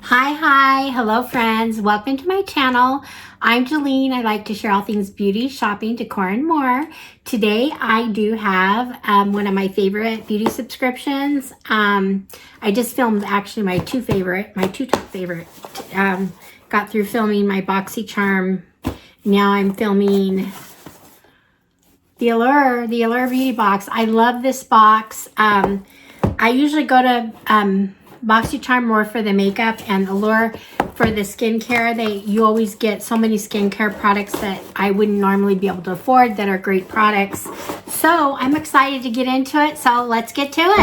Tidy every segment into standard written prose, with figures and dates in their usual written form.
Hi, hello friends. Welcome to my channel. I'm Jolene. I like to share all things beauty, shopping, decor, and more. Today I do have one of my favorite beauty subscriptions. I just filmed actually my two top favorite. Got through filming my BoxyCharm. Now I'm filming the Allure Beauty Box. I love this box. I usually go to BoxyCharm more for the makeup and Allure for the skincare. You always get so many skincare products that I wouldn't normally be able to afford that are great products. So I'm excited to get into it. So let's get to it.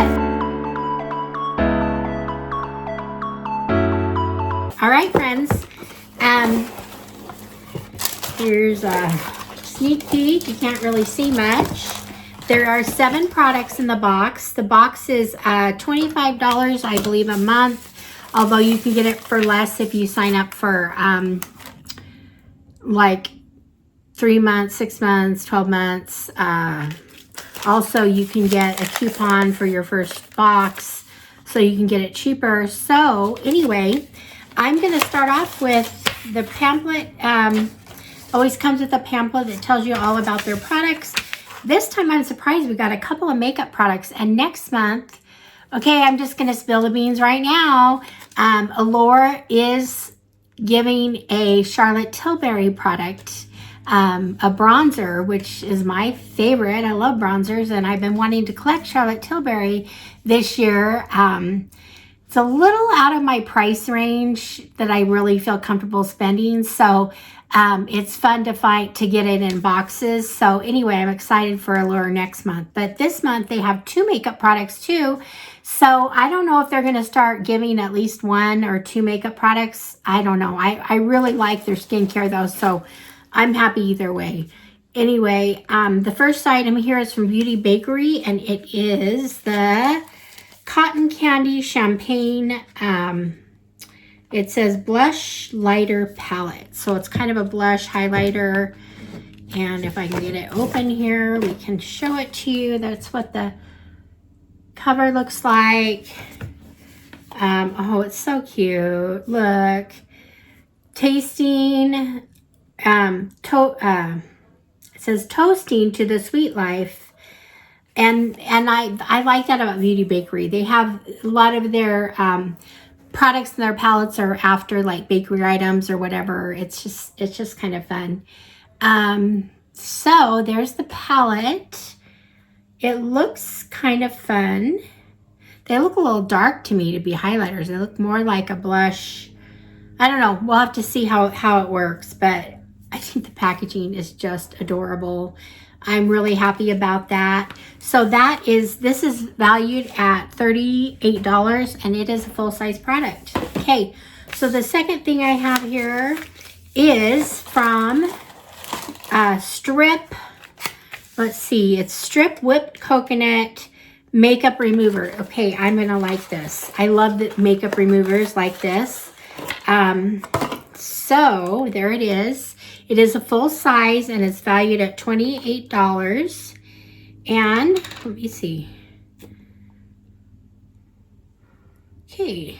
All right, friends. Here's a sneak peek. You can't really see much. There are 7 products in the box. The box is $25, I believe, a month, although you can get it for less if you sign up for like 3 months, 6 months, 12 months. Also, you can get a coupon for your first box, so you can get it cheaper. So anyway, I'm going to start off with the pamphlet. Always comes with a pamphlet that tells you all about their products. This time I'm surprised we got a couple of makeup products. And next month, okay, I'm just going to spill the beans right now. Allure is giving a Charlotte Tilbury product, a bronzer, which is my favorite. I love bronzers, and I've been wanting to collect Charlotte Tilbury this year. It's a little out of my price range that I really feel comfortable spending. So it's fun to get it in boxes. So anyway, I'm excited for Allure next month. But this month they have 2 makeup products too. So I don't know if they're going to start giving at least 1 or 2 makeup products. I don't know. I really like their skincare though, so I'm happy either way. Anyway, the first item here is from Beauty Bakery, and it is the Cotton Candy Champagne. It says Blush Lighter Palette. So it's kind of a blush highlighter. And if I can get it open here, we can show it to you. That's what the cover looks like. Oh, it's so cute. Look. Tasting. It says toasting to the sweet life. And I like that about Beauty Bakery. They have a lot of their products in their palettes are after like bakery items or whatever. It's just kind of fun. So there's the palette. It looks kind of fun. They look a little dark to me to be highlighters. They look more like a blush. I don't know. We'll have to see how it works, but I think the packaging is just adorable. I'm really happy about that. So this is valued at $38, and it is a full-size product. Okay, so the second thing I have here is from Strip. Let's see, it's Strip Whipped Coconut Makeup Remover. Okay, I'm gonna like this. I love the makeup removers like this. So there it is. It is a full size, and it's valued at $28. And let me see. Okay.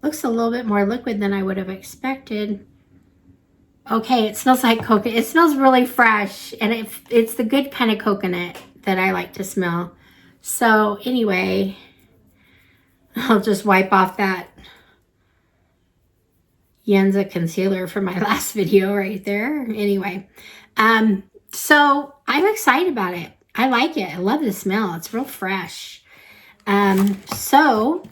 Looks a little bit more liquid than I would have expected. Okay, it smells like coconut. It smells really fresh, and it's the good kind of coconut that I like to smell. So anyway, I'll just wipe off that Yenza concealer from my last video right there. Anyway, so I'm excited about it. I like it. I love the smell. It's real fresh. So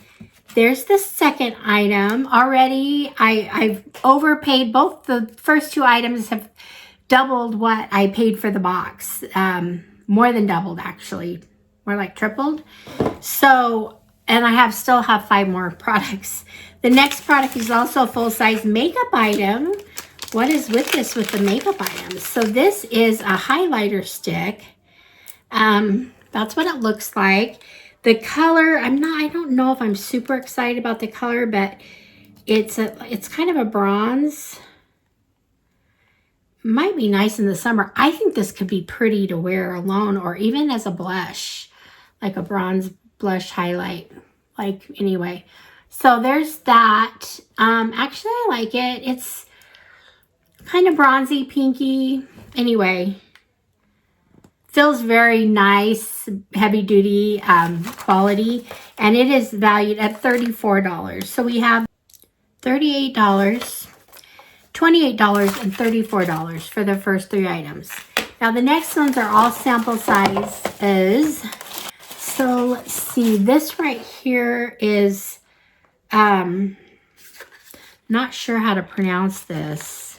there's the second item. Already I've overpaid. Both the first 2 items have doubled what I paid for the box. More than doubled, actually. More like tripled. So, and I still have 5 more products. The next product is also a full-size makeup item. What is with the makeup items? So this is a highlighter stick. That's what it looks like. The color, I don't know if I'm super excited about the color, but it's kind of a bronze. Might be nice in the summer. I think this could be pretty to wear alone or even as a blush, like a bronze blush highlight. Like, anyway, So there's that. Actually, I like it. It's kind of bronzy, pinky. Anyway, feels very nice, heavy duty quality. And it is valued at $34. So we have $38, $28, and $34 for the first 3 items. Now the next ones are all sample sizes. So let's see, this right here is, not sure how to pronounce this.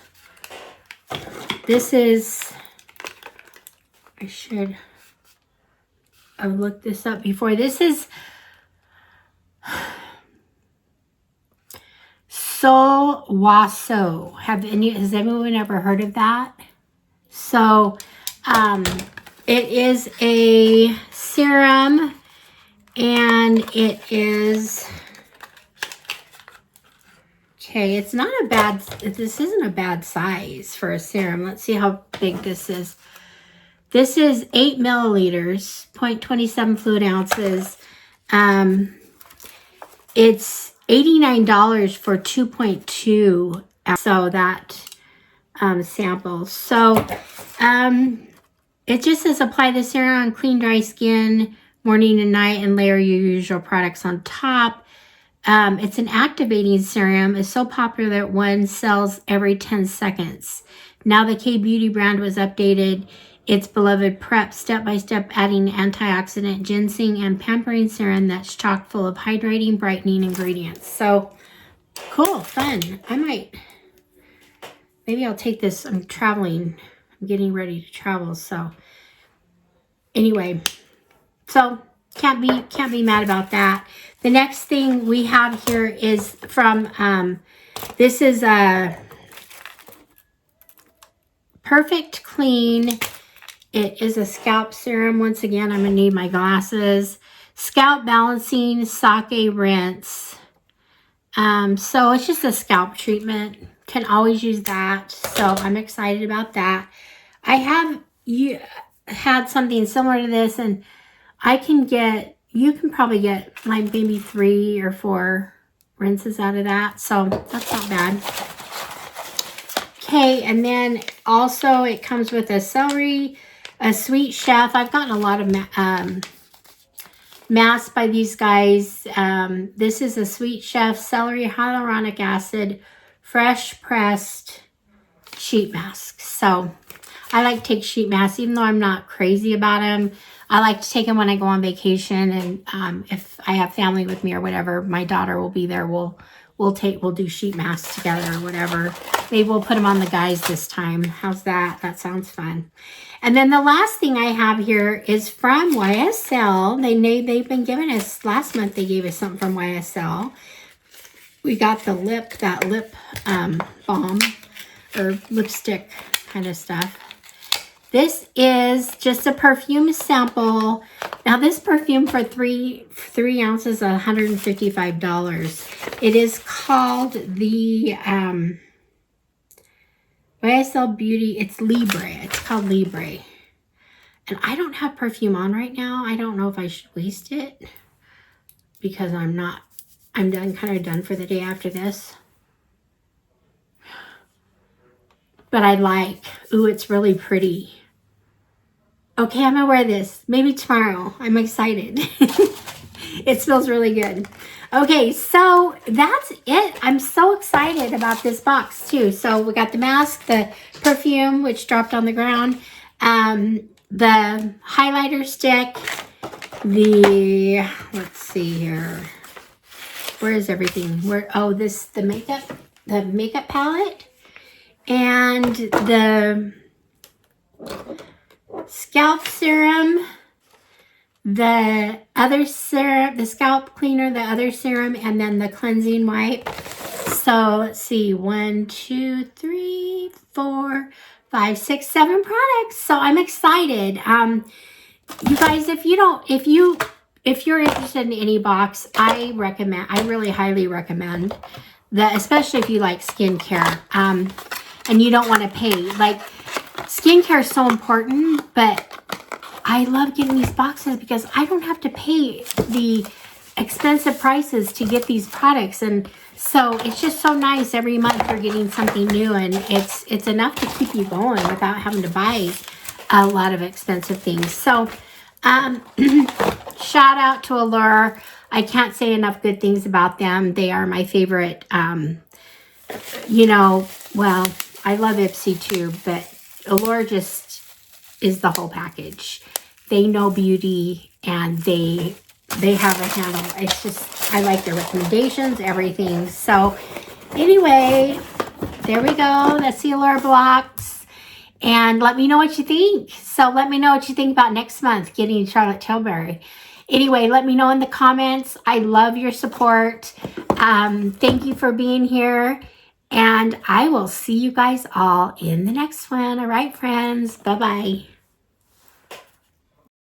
This is, I should have looked this up before. This is So Waso. Has anyone ever heard of that? So it is a serum, and it is, okay, it's not a bad, this isn't a bad size for a serum. Let's see how big this is. This is 8 milliliters, 0.27 fluid ounces. It's $89 for 2.2. So that sample. So it just says apply the serum on clean, dry skin morning and night and layer your usual products on top. It's an activating serum. It's so popular that one sells every 10 seconds. Now the K-Beauty brand was updated. Its beloved prep step-by-step adding antioxidant ginseng and pampering serum that's chock full of hydrating, brightening ingredients. So cool, fun. Maybe I'll take this. I'm traveling. I'm getting ready to travel. So anyway, so can't be mad about that. The next thing we have here is from, this is a Perfect Clean. It is a scalp serum. Once again, I'm going to need my glasses. Scalp balancing sake rinse. So it's just a scalp treatment. Can always use that. So I'm excited about that. I have had something similar to this, and you can probably get like maybe 3 or 4 rinses out of that. So that's not bad. Okay, and then also it comes with a celery, a Sweet Chef. I've gotten a lot of masks by these guys. This is a Sweet Chef celery hyaluronic acid fresh pressed sheet mask. So I like to take sheet masks, even though I'm not crazy about them. I like to take them when I go on vacation, and if I have family with me or whatever, my daughter will be there. We'll do sheet masks together or whatever. Maybe we'll put them on the guys this time. How's that? That sounds fun. And then the last thing I have here is from YSL. They've been giving us, last month they gave us something from YSL. We got the lip balm or lipstick kind of stuff. This is just a perfume sample. Now this perfume for 3 ounces is $155. It is called the YSL Beauty. It's Libre. It's called Libre. And I don't have perfume on right now. I don't know if I should waste it because I'm kind of done for the day after this. But ooh, it's really pretty. Okay, I'm gonna wear this. Maybe tomorrow. I'm excited. It smells really good. Okay, so that's it. I'm so excited about this box too. So we got the mask, the perfume, which dropped on the ground, the highlighter stick, let's see here. Where is everything? The makeup palette, and the scalp serum, the other serum, the scalp cleaner, the other serum, and then the cleansing wipe. So let's see, 1, 2, 3, 4, 5, 6, 7 products. So I'm excited. You guys, if you're interested in any box, I really highly recommend that, especially if you like skincare, and you don't want to pay. Like, skincare is so important, but I love getting these boxes because I don't have to pay the expensive prices to get these products, and so it's just so nice. Every month you're getting something new, and it's enough to keep you going without having to buy a lot of expensive things. So shout out to Allure. I can't say enough good things about them. They are my favorite. You know, well, I love Ipsy too, but Allure just is the whole package. They know beauty, and they have a handle. It's just, I like their recommendations, everything. So anyway, there we go. That's the Allure blocks. And let me know what you think. So let me know what you think about next month getting Charlotte Tilbury. Anyway, let me know in the comments. I love your support. Thank you for being here. And I will see you guys all in the next one. All right, friends. Bye-bye.